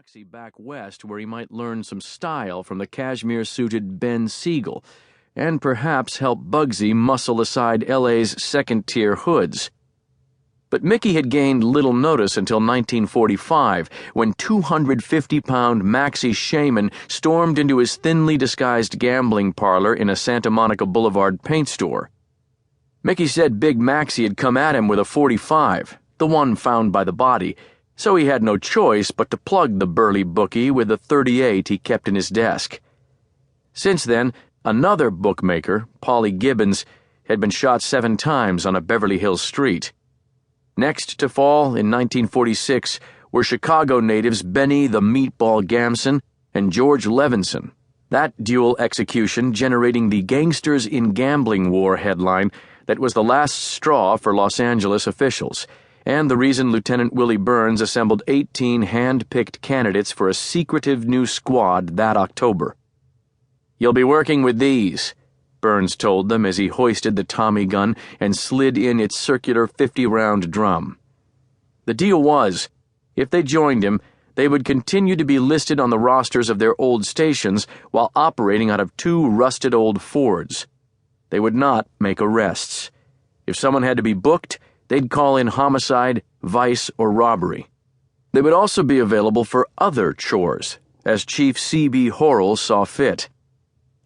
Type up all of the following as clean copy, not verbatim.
moxie back west where he might learn some style from the cashmere-suited Ben Siegel, and perhaps help Bugsy muscle aside LA's second-tier hoods. But Mickey had gained little notice until 1945, when 250-pound Maxie Shaman stormed into his thinly disguised gambling parlor in a Santa Monica Boulevard paint store. Mickey said Big Maxie had come at him with a .45, the one found by the body, so he had no choice but to plug the burly bookie with the .38 he kept in his desk. Since then, another bookmaker, Polly Gibbons, had been shot 7 times on a Beverly Hills street. Next to fall in 1946 were Chicago natives Benny the Meatball Gamson and George Levinson, that dual execution generating the Gangsters in Gambling War headline that was the last straw for Los Angeles officials, and the reason Lieutenant Willie Burns assembled 18 hand-picked candidates for a secretive new squad that October. "You'll be working with these," Burns told them as he hoisted the Tommy gun and slid in its circular 50-round drum. The deal was, if they joined him, they would continue to be listed on the rosters of their old stations while operating out of 2 rusted old Fords. They would not make arrests. If someone had to be booked, they'd call in homicide, vice, or robbery. They would also be available for other chores, as Chief C.B. Horrell saw fit.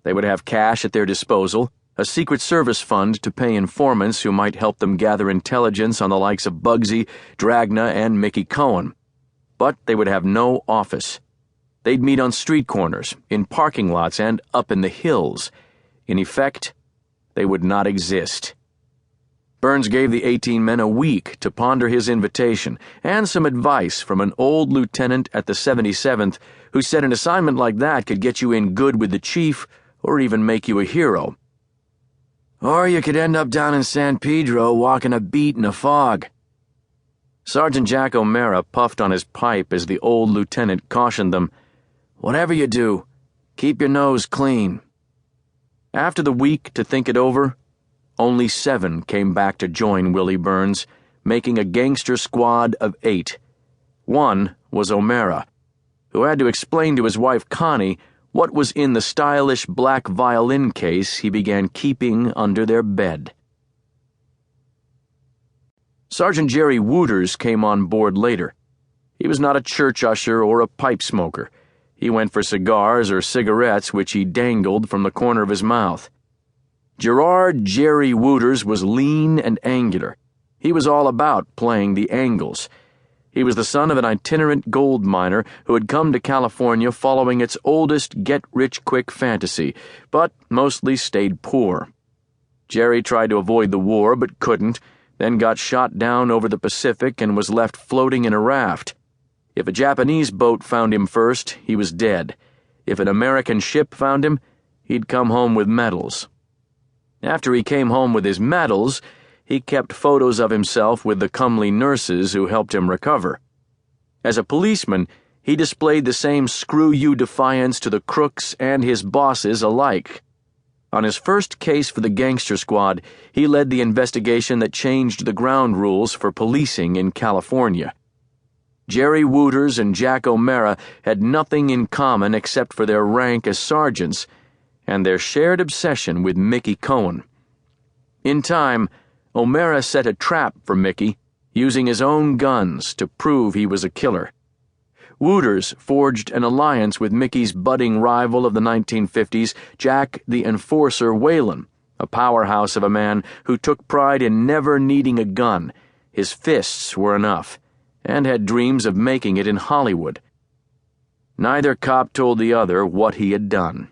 They would have cash at their disposal, a Secret Service fund to pay informants who might help them gather intelligence on the likes of Bugsy, Dragna, and Mickey Cohen. But they would have no office. They'd meet on street corners, in parking lots, and up in the hills. In effect, they would not exist. Burns gave the 18 men a week to ponder his invitation and some advice from an old lieutenant at the 77th who said an assignment like that could get you in good with the chief or even make you a hero. Or you could end up down in San Pedro walking a beat in a fog. Sergeant Jack O'Mara puffed on his pipe as the old lieutenant cautioned them, "Whatever you do, keep your nose clean." After the week to think it over, only 7 came back to join Willie Burns, making a gangster squad of 8. One was O'Mara, who had to explain to his wife Connie what was in the stylish black violin case he began keeping under their bed. Sergeant Jerry Wooters came on board later. He was not a church usher or a pipe smoker. He went for cigars or cigarettes which he dangled from the corner of his mouth. Gerard Jerry Wooters was lean and angular. He was all about playing the angles. He was the son of an itinerant gold miner who had come to California following its oldest get-rich-quick fantasy, but mostly stayed poor. Jerry tried to avoid the war but couldn't, then got shot down over the Pacific and was left floating in a raft. If a Japanese boat found him first, he was dead. If an American ship found him, he'd come home with medals. After he came home with his medals, he kept photos of himself with the comely nurses who helped him recover. As a policeman, he displayed the same screw-you defiance to the crooks and his bosses alike. On his first case for the Gangster Squad, he led the investigation that changed the ground rules for policing in California. Jerry Wooters and Jack O'Mara had nothing in common except for their rank as sergeants and their shared obsession with Mickey Cohen. In time, O'Mara set a trap for Mickey, using his own guns to prove he was a killer. Wooters forged an alliance with Mickey's budding rival of the 1950s, Jack the Enforcer Whalen, a powerhouse of a man who took pride in never needing a gun. His fists were enough, and had dreams of making it in Hollywood. Neither cop told the other what he had done.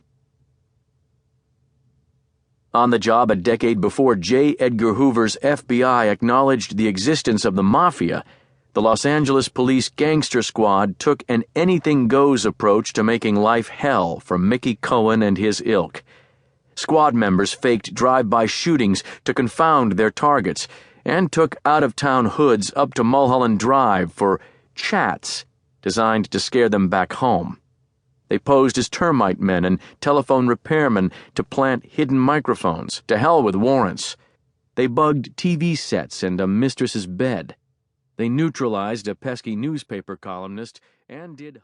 On the job a decade before J. Edgar Hoover's FBI acknowledged the existence of the Mafia, the Los Angeles Police Gangster Squad took an anything-goes approach to making life hell for Mickey Cohen and his ilk. Squad members faked drive-by shootings to confound their targets, and took out-of-town hoods up to Mulholland Drive for chats designed to scare them back home. They posed as termite men and telephone repairmen to plant hidden microphones. To hell with warrants. They bugged TV sets and a mistress's bed. They neutralized a pesky newspaper columnist and did